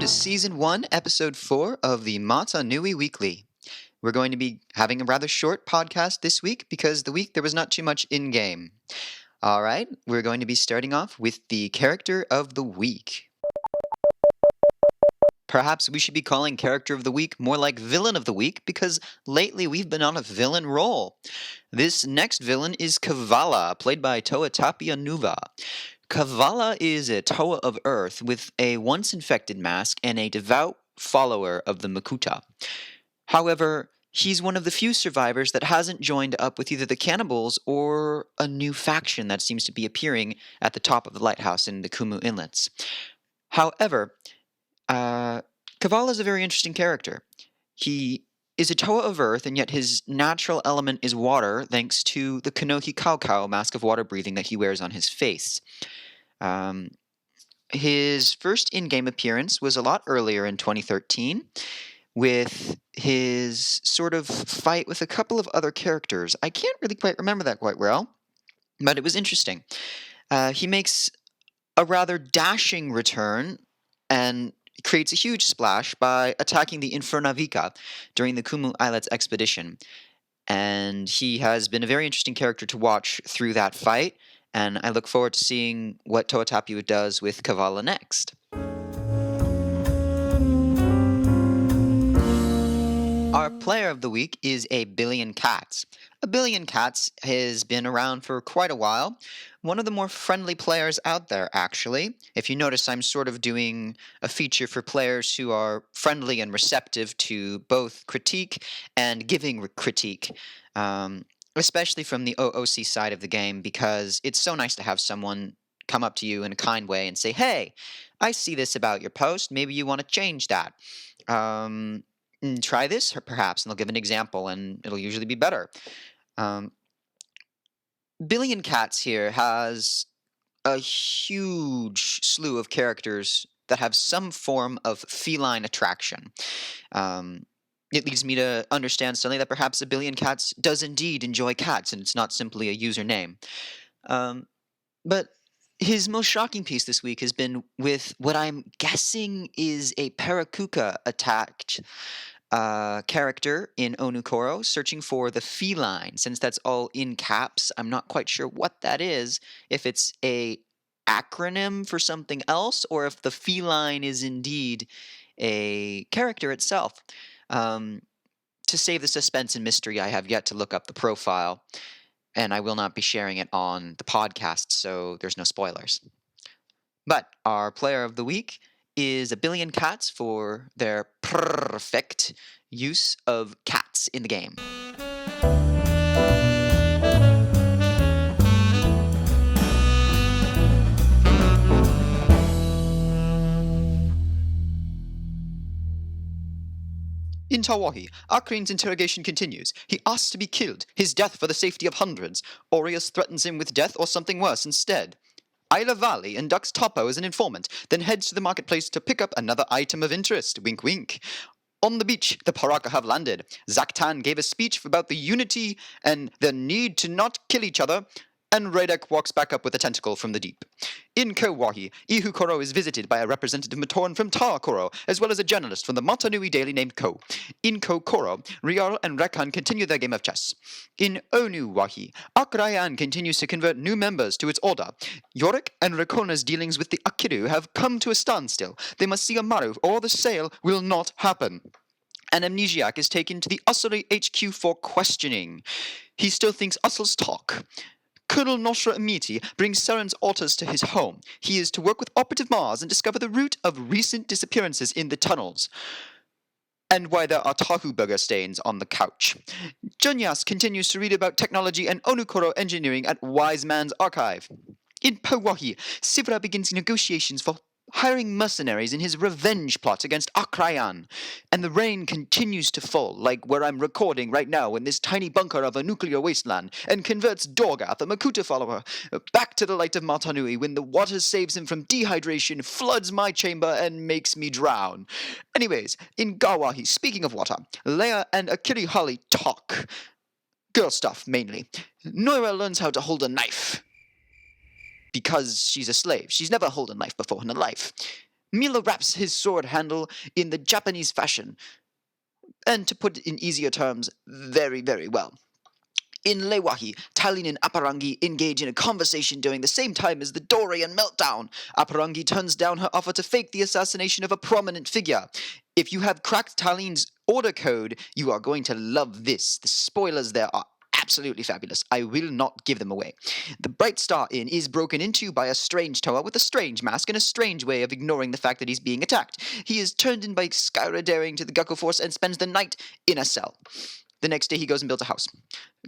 to Season 1, Episode 4 of the Mata-Nui Weekly. We're going to be having a rather short podcast this week because the week there was not too much in-game. Alright, we're going to be starting off with the Character of the Week. Perhaps we should be calling Character of the Week more like Villain of the Week because lately we've been on a villain roll. This next villain is Kavala, played by Toa Tapia Nuva. Kavala is a Toa of Earth with a once-infected mask and a devout follower of the Makuta. However, he's one of the few survivors that hasn't joined up with either the cannibals or a new faction that seems to be appearing at the top of the lighthouse in the Kumu Inlets. However, Kavala is a very interesting character. He is a Toa of Earth, and yet his natural element is water, thanks to the Kanohi Kaukau mask of water breathing that he wears on his face. His first in-game appearance was a lot earlier in 2013, with his sort of fight with a couple of other characters. I can't really quite remember that quite well, but it was interesting. He makes a rather dashing return and creates a huge splash by attacking the Infernavika during the Kumu Islets expedition. And he has been a very interesting character to watch through that fight, and I look forward to seeing what Toa Tapia does with Kavala next. Our player of the week is A Billion Cats. A Billion Cats has been around for quite a while. One of the more friendly players out there, actually. If you notice, I'm sort of doing a feature for players who are friendly and receptive to both critique and giving critique, especially from the OOC side of the game, because it's so nice to have someone come up to you in a kind way and say, hey, I see this about your post, maybe you want to change that. Try this, perhaps, and they'll give an example, and it'll usually be better. Billion Cats here has a huge slew of characters that have some form of feline attraction. It leads me to understand suddenly that perhaps A Billion Cats does indeed enjoy cats, and it's not simply a username. But his most shocking piece this week has been with what I'm guessing is a Parakuka attacked character in Onukoro, searching for the feline. Since that's all in caps, I'm not quite sure what that is, if it's a acronym for something else, or if the feline is indeed a character itself. To save the suspense and mystery, I have yet to look up the profile, and I will not be sharing it on the podcast, so there's no spoilers. But our player of the week is A Billion Cats for their perfect use of cats in the game. In Tawahi, Akrin's interrogation continues. He asks to be killed, his death for the safety of hundreds. Aureus threatens him with death or something worse instead. Isla Valley inducts Topo as an informant, then heads to the marketplace to pick up another item of interest. Wink wink. On the beach, the Paraka have landed. Zaktan gave a speech about the unity and the need to not kill each other, and Radek walks back up with a tentacle from the deep. In Kowahi, Ihu Koro is visited by a representative Matoran from Ta Koro, as well as a journalist from the Mata-Nui daily named Ko. In Ko Koro, Rial and Rekan continue their game of chess. In Onu Wahi, Akrayan continues to convert new members to its order. Yorick and Rekona's dealings with the Akiru have come to a standstill. They must see a Maru, or the sale will not happen. An amnesiac is taken to the Ussery HQ for questioning. He still thinks Ussel's talk. Colonel Noshra Amiti brings Seren's altars to his home. He is to work with Operative Mars and discover the root of recent disappearances in the tunnels, and why there are Tahu burger stains on the couch. Junyas continues to read about technology and Onukoro engineering at Wise Man's Archive. In Pawahi, Sivra begins negotiations for hiring mercenaries in his revenge plot against Akrayan, and the rain continues to fall, like where I'm recording right now in this tiny bunker of a nuclear wasteland, and converts Dorgath, a Makuta follower, back to the light of Mata-Nui when the water saves him from dehydration, floods my chamber, and makes me drown. Anyways, in Gawahi, speaking of water, Leia and Akiri Holly talk. Girl stuff, mainly. Noira learns how to hold a knife. Because she's a slave. She's never held a knife before in her life. Mila wraps his sword handle in the Japanese fashion, and to put it in easier terms, very, very well. In Lewahi, Talin and Aparangi engage in a conversation during the same time as the Dorian meltdown. Aparangi turns down her offer to fake the assassination of a prominent figure. If you have cracked Talin's order code, you are going to love this. The spoilers there are absolutely fabulous. I will not give them away. The Bright Star Inn is broken into by a strange Toa with a strange mask and a strange way of ignoring the fact that he's being attacked. He is turned in by Skyra daring to the Gakko Force and spends the night in a cell. The next day he goes and builds a house.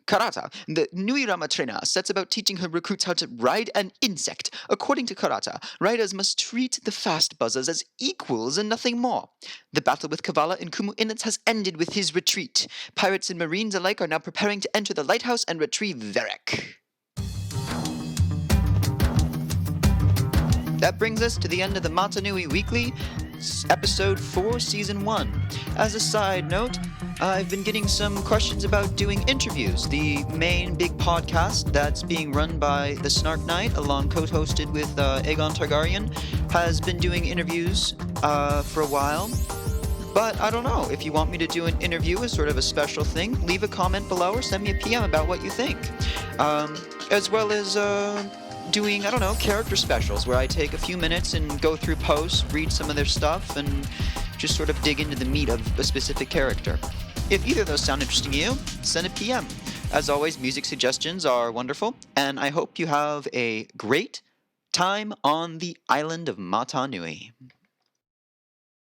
Karata, the Nuirama trainer, sets about teaching her recruits how to ride an insect. According to Karata, riders must treat the fast buzzers as equals and nothing more. The battle with Kavala in Kumu Inlets has ended with his retreat. Pirates and marines alike are now preparing to enter the lighthouse and retrieve Varek. That brings us to the end of the Mata-Nui Weekly, Episode 4, Season 1. As a side note, I've been getting some questions about doing interviews. The main big podcast that's being run by the Snark Knight, along co-hosted with Aegon Targaryen, has been doing interviews for a while. But I don't know, if you want me to do an interview as sort of a special thing, leave a comment below or send me a PM about what you think. As well as doing, I don't know, character specials where I take a few minutes and go through posts, read some of their stuff, and just sort of dig into the meat of a specific character. If either of those sound interesting to you, send a PM. As always, music suggestions are wonderful, and I hope you have a great time on the island of Mata-Nui.